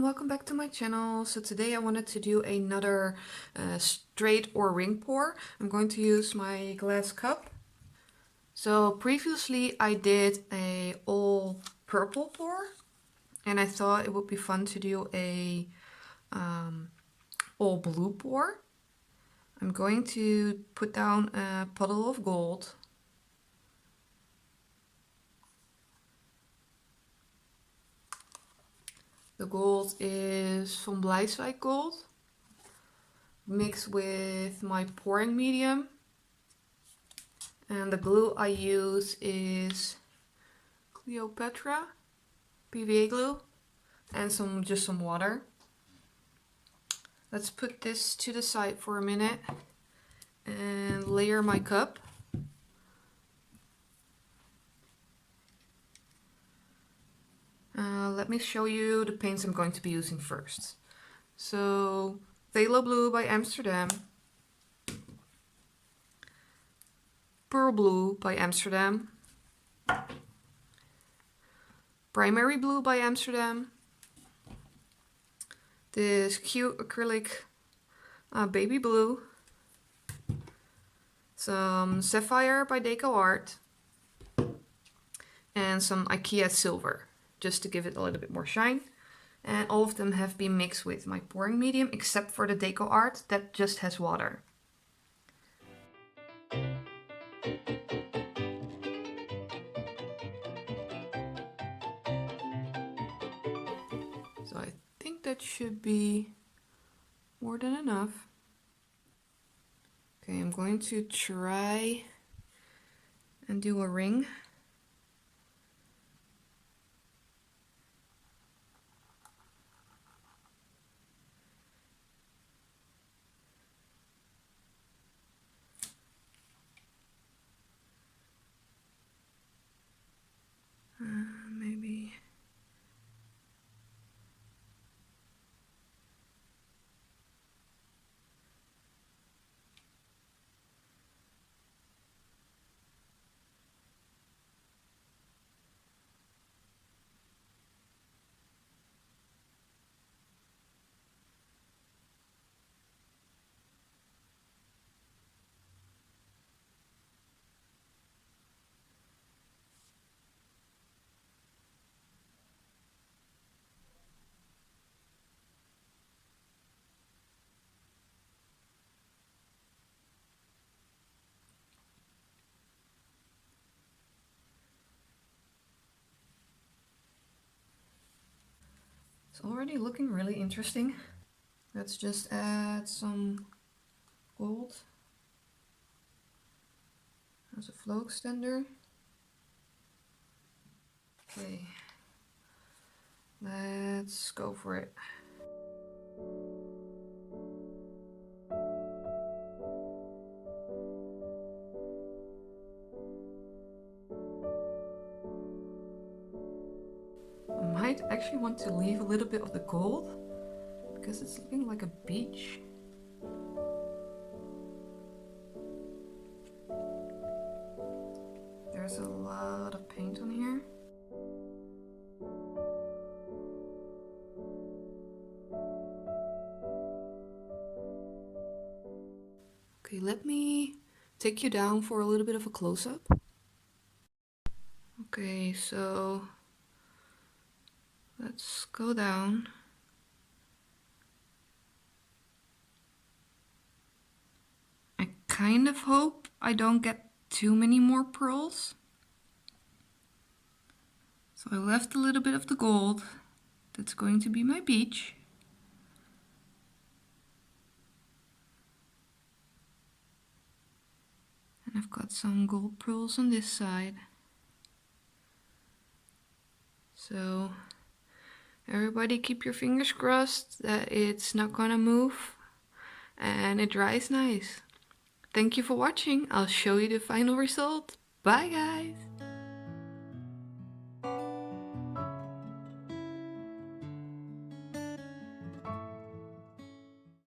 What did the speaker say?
welcome back to my channel. So today I wanted to do another straight or ring pour. I'm going to use my glass cup. So previously I did a all purple pour and I thought it would be fun to do a all blue pour. I'm going to put down a puddle of gold. The gold is from Bleiswijk gold, mixed with my pouring medium. And the glue I use is Cleopatra PVA glue and just some water. Let's put this to the side for a minute and layer my cup. Let me show you the paints I'm going to be using first. So, Phthalo Blue by Amsterdam, Pearl Blue by Amsterdam, Primary Blue by Amsterdam, this cute acrylic baby blue, some Sapphire by Deco Art, and some IKEA silver, just to give it a little bit more shine. And all of them have been mixed with my pouring medium, except for the Deco Art that just has water. So I think that should be more than enough. Okay, I'm going to try and do a ring. Maybe. It's already looking really interesting. Let's just add some gold as a flow extender. Okay, let's go for it. I might actually want to leave a little bit of the gold because it's looking like a beach. There's a lot of paint on here. Okay, let me take you down for a little bit of a close-up. Okay, so let's go down. I kind of hope I don't get too many more pearls. So I left a little bit of the gold. That's going to be my beach. And I've got some gold pearls on this side. So everybody keep your fingers crossed that it's not gonna move and it dries nice. Thank you for watching. I'll show you the final result. Bye guys!